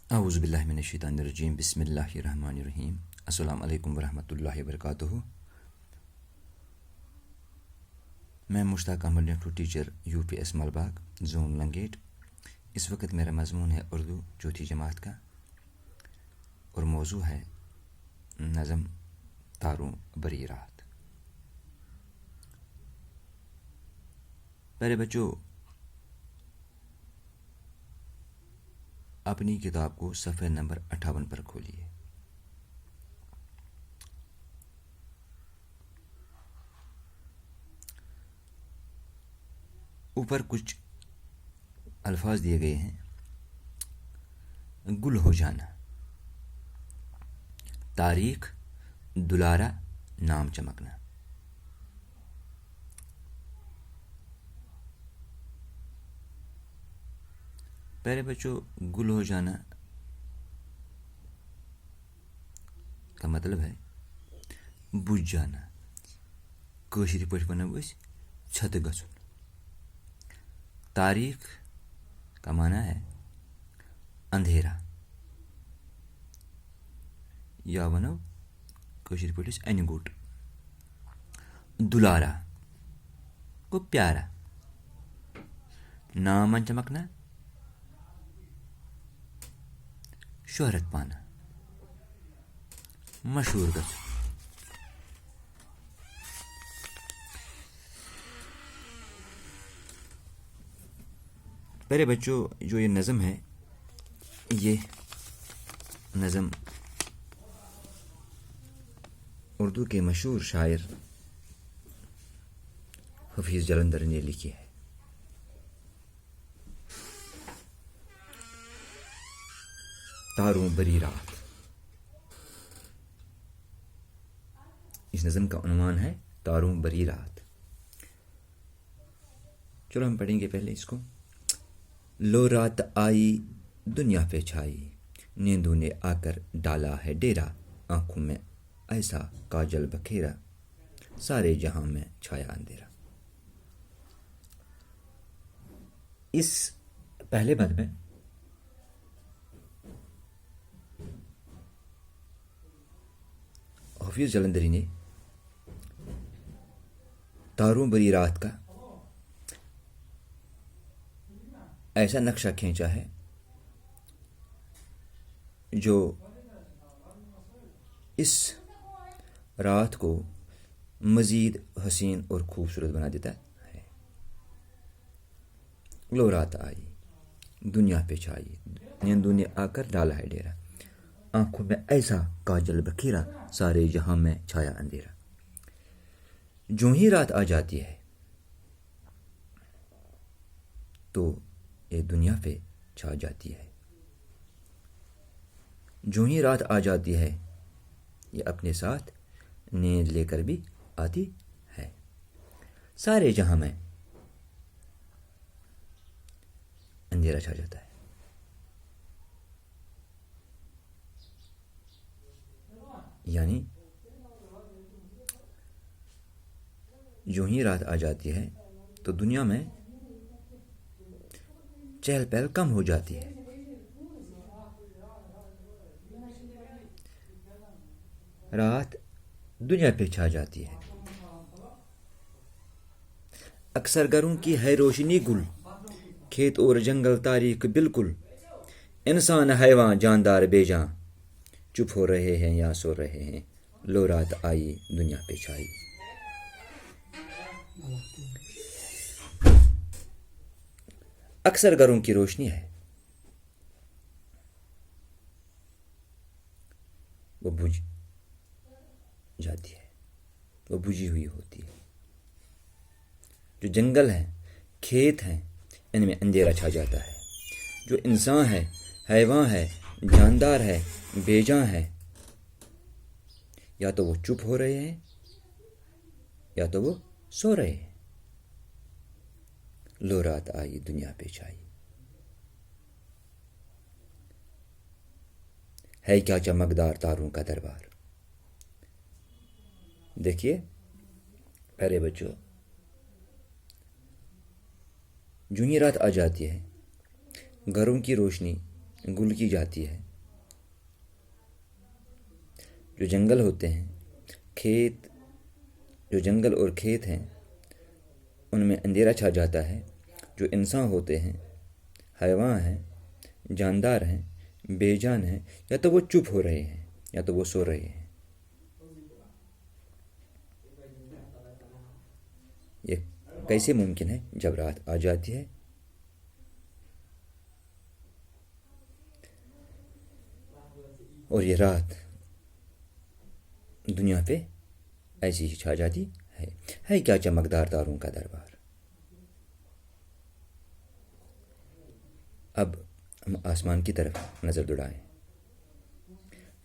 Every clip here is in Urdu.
اعوذ باللہ من الشیطان الرجیم بسم اللہ الرحمن الرحیم السلام علیکم ورحمۃ اللہ وبرکاتہ. میں مشتاق Ahmad نٹو teacher UPS ملباغ zone Langate. اس وقت میرا مضمون ہے اردو چوتھی جماعت کا اور موضوع ہے نظم تاروں بری رات. پیارے بچوں، اپنی کتاب کو صفحہ نمبر 58 پر کھولیے. اوپر کچھ الفاظ دیے گئے ہیں. گل ہو جانا، تاریخ، دلارا، نام چمکنا. پہلے بچوں، گل ہو جانا کا مطلب ہے بجھ جانا. کٲشِر پٲٹھۍ وَنو أسۍ چھتہٕ گژھُن. تاریخ کا معنی ہے اندھیرا، یا ونو کٲشِر پٲٹھۍ أسۍ اَنہِ گوٚٹ. دُلارا گوٚو پیارا. نامن چمکنا، شہرت پانا، مشہور گژھُن. پیارے بچوں، جو یہ نظم ہے، یہ نظم اردو کے مشہور شاعر حفیظ جلندر نے لکھی ہے. تاروں بری رات. اس نظم کا عنوان ہے تاروں بری رات. چلو ہم پڑھیں گے پہلے اس کو. لو رات آئی دنیا پہ چھائی، نیندوں نے آ کر ڈالا ہے ڈیرا. آنکھوں میں ایسا کاجل بکھیرا، سارے جہاں میں چھایا اندھیرا. اس پہلے بند میں حفیظ جلندری نے تاروں بری رات کا ایسا نقشہ کھینچا ہے جو اس رات کو مزید حسین اور خوبصورت بنا دیتا ہے. لو رات آئی دنیا پہ چھائی، نیندوں نے آ کر ڈالا ہے ڈیرا. آنکھوں میں ایسا کاجل بکھیرا، سارے جہاں میں چھایا اندھیرا. جو ہی رات آ جاتی ہے تو یہ دنیا پہ چھا جاتی ہے. جو ہی رات آ جاتی ہے یہ اپنے ساتھ نیند لے کر بھی آتی ہے. سارے جہاں میں اندھیرا چھا جاتا ہے. یعنی جو ہی رات آ جاتی ہے تو دنیا میں چہل پہل کم ہو جاتی ہے. رات دنیا پہ چھا جاتی ہے. اکثر گھروں کی ہے روشنی گل، کھیت اور جنگل تاریک بالکل. انسان حیوان جاندار بے جاں، چپ ہو رہے ہیں یا سو رہے ہیں. لو رات آئی دنیا پہ چھائی. اکثر گھروں کی روشنی ہے وہ بجھ جاتی ہے، وہ بجھی ہوئی ہوتی ہے. جو جنگل ہیں، کھیت ہیں، ان میں اندھیرا چھا جاتا ہے. جو انسان ہے، حیوان ہے، جاندار ہے، بے جاں ہے، یا تو وہ چپ ہو رہے ہیں یا تو وہ سو رہے ہیں. لو رات آئی دنیا پہ چھائی. ہے کیا چمکدار تاروں کا دربار. دیکھیے پیارے بچوں، جو ہی رات آ جاتی ہے گھروں کی روشنی گل کی جاتی ہے. جو جنگل ہوتے ہیں، کھیت، جو جنگل اور کھیت ہیں ان میں اندھیرا چھا جاتا ہے. جو انسان ہوتے ہیں، حیوان ہیں، جاندار ہیں، بے جان ہیں، یا تو وہ چپ ہو رہے ہیں یا تو وہ سو رہے ہیں. یہ کیسے ممکن ہے جب رات آ جاتی ہے؟ اور یہ رات دنیا پہ ایسی ہی چھا جاتی ہے کیا چمکدار تاروں کا دربار. اب ہم آسمان کی طرف نظر دوڑائیں.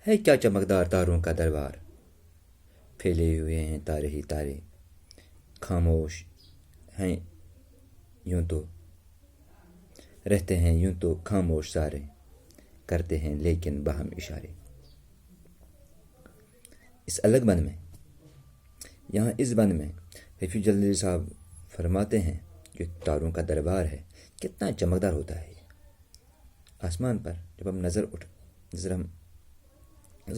ہے کیا چمکدار تاروں کا دربار. پھیلے ہوئے ہیں تارے ہی تارے، خاموش ہیں یوں تو، رہتے ہیں یوں تو خاموش سارے، کرتے ہیں لیکن باہم اشارے. اس الگ بند میں، یہاں اس بند میں حفیظ جلدی صاحب فرماتے ہیں جو تاروں کا دربار ہے کتنا چمکدار ہوتا ہے. آسمان پر جب ہم نظر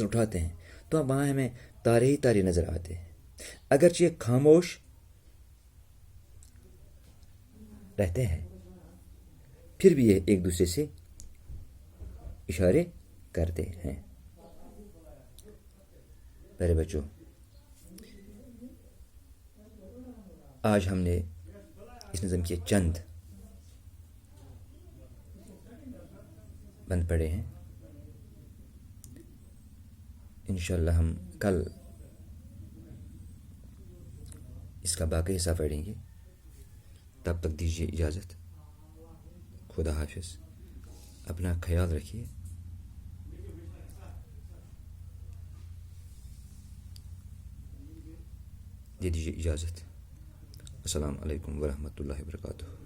اٹھاتے ہیں تو وہاں ہمیں تارے ہی تارے نظر آتے ہیں. اگرچہ خاموش رہتے ہیں پھر بھی یہ ایک دوسرے سے اشارے کرتے ہیں. پیارے بچوں، آج ہم نے اس نظم کے چند بند پڑے ہیں. انشاءاللہ ہم کل اس کا باقی حصہ پڑھیں گے. تب تک دیجیے اجازت. خدا حافظ. اپنا خیال رکھیے. دے دیجیے اجازت. السلام علیکم ورحمۃ اللہ وبرکاتہ.